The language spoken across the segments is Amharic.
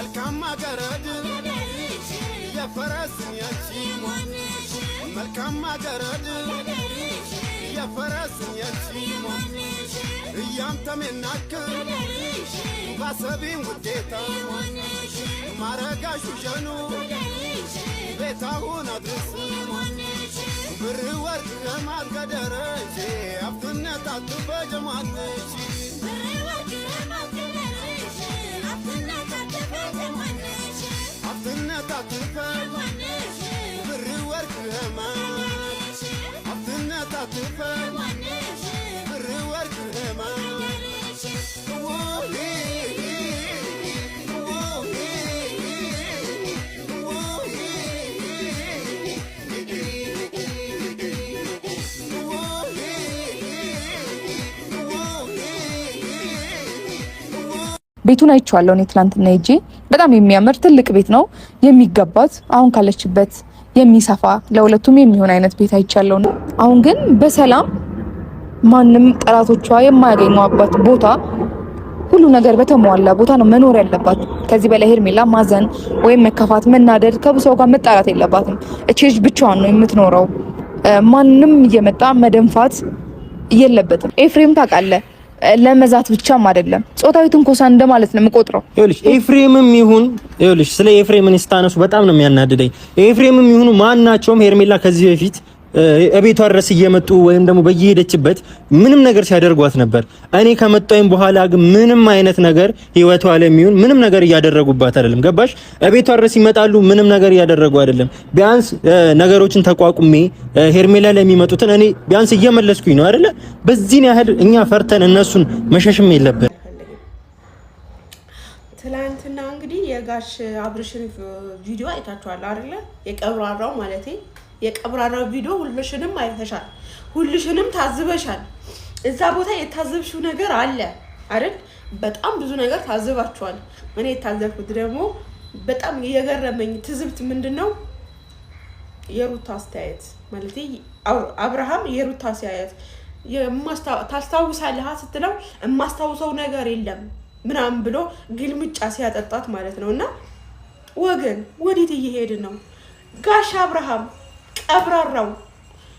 መልካም አገረድ የፈረስን ያቺ መልካም አገረድ የፈረስን ያቺ እያምተሜናክ ባሰቢን ውዴታ ማረጋሹ ጀኑ ቤታሁን አድርስ ብር ወርቅ ለማልገደረች አፍትነት አትበጀማነች አፍትነት አትበጀማነች ብር ወርቅ ለማልገደረች አፍትነት አትበጀማነች ብር ወርቅ ለማልገደረች ቤቱን አይቼዋለሁ እኔ ትላንትና ሄጄ በጣም የሚያምር ትልቅ ቤት ነው የሚገባት አሁን ካለችበት የሚሰፋ ለሁለቱም የሚሆን አይነት ቤት አይቻለሁ ነው። አሁን ግን በሰላም ማንም ጠላቶቿ የማያገኙባት ቦታ ሁሉ ነገር በተሟላ ቦታ ነው መኖር ያለባት። ከዚህ በላይ ሄርሜላ ማዘን ወይም መከፋት መናደድ ከብሰው ጋር መጣላት የለባትም። እቺ ብቻዋን ነው የምትኖረው። ማንንም እየመጣ መደንፋት የለበትም። ኤፍሬም ታውቃለህ ለመዛት ብቻም አይደለም ጾታዊ ትንኮሳ እንደማለት ነው የምቆጥረው። ይኸውልሽ ኤፍሬምም ይሁን ይኸውልሽ ስለ ኤፍሬምን ስታነሱ በጣም ነው የሚያናድደኝ። ኤፍሬምም ይሁን ማናቸውም ሄርሜላ ከዚህ በፊት እቤቷ ድረስ እየመጡ ወይም ደግሞ በየሄደችበት ምንም ነገር ሲያደርጓት ነበር። እኔ ከመጣሁኝ በኋላ ግን ምንም አይነት ነገር ህይወቷ ላይ የሚሆን ምንም ነገር እያደረጉባት አይደለም። ገባሽ? እቤቷ ድረስ ይመጣሉ፣ ምንም ነገር እያደረጉ አይደለም። ቢያንስ ነገሮችን ተቋቁሜ ሄርሜላ ላይ የሚመጡትን እኔ ቢያንስ እየመለስኩኝ ነው አይደለ? በዚህን ያህል እኛ ፈርተን እነሱን መሸሽም የለብን። ትላንትና እንግዲህ የጋሽ አብርሽን ቪዲዮ አይታችኋል አይደለ? የቀብራራው ማለቴ የቀብራራው ቪዲዮ ሁልሽንም አይተሻል፣ ሁልሽንም ታዝበሻል። እዛ ቦታ የታዘብሽው ነገር አለ አይደል? በጣም ብዙ ነገር ታዝባችኋል። እኔ የታዘብኩት ደግሞ በጣም የገረመኝ ትዝብት ምንድነው የሩታ አስተያየት ማለት አብርሃም የሩታ አስተያየት ታስታውሳለህ ስትለው የማስታውሰው ነገር የለም ምናምን ብሎ ግልምጫ ሲያጠጣት ማለት ነውና ወገን ወዴት እየሄድን ነው? ጋሽ አብርሃም ቀብራራው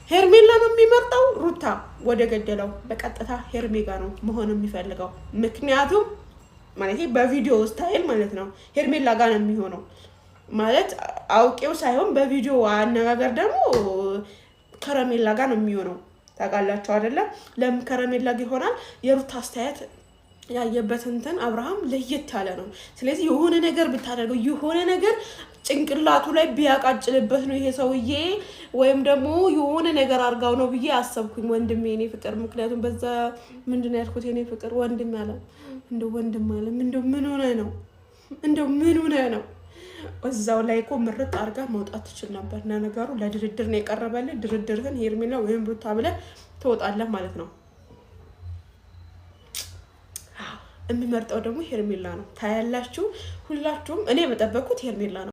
ሄርሜላ ነው የሚመርጠው? ሩታ ወደ ገደለው በቀጥታ ሄርሜጋ ነው መሆን የሚፈልገው። ምክንያቱም ማለት በቪዲዮ ስታይል ማለት ነው ሄርሜላ ጋር ነው የሚሆነው ማለት አውቄው ሳይሆን በቪዲዮ አነጋገር ደግሞ ከረሜላ ጋር ነው የሚሆነው። ታውቃላችሁ አይደለ? ለምን ከረሜላ ጋር ይሆናል? የሩታ አስተያየት ያየበት እንትን አብርሃም ለየት ያለ ነው። ስለዚህ የሆነ ነገር ብታደርገው የሆነ ነገር ጭንቅላቱ ላይ ቢያቃጭልበት ነው ይሄ ሰውዬ ወይም ደግሞ የሆነ ነገር አርጋው ነው ብዬ አሰብኩኝ። ወንድሜ የኔ ፍቅር ምክንያቱም በዛ ምንድነው ያልኩት የኔ ፍቅር ወንድም ያለ እንደው ወንድም አለ እንደው ምን ሆነ ነው እንደው ምን ሆነ ነው እዛው ላይ እኮ ምርጥ አርጋ መውጣት ትችል ነበር። እና ነገሩ ለድርድር ነው የቀረበልህ። ድርድርህን ሄርሜላ ወይም ሩታ ብለህ ትወጣለህ ማለት ነው። የሚመርጠው ደግሞ ሄርሜላ ነው። ታያላችሁ ሁላችሁም። እኔ የምጠበቁት ሄርሜላ ነው።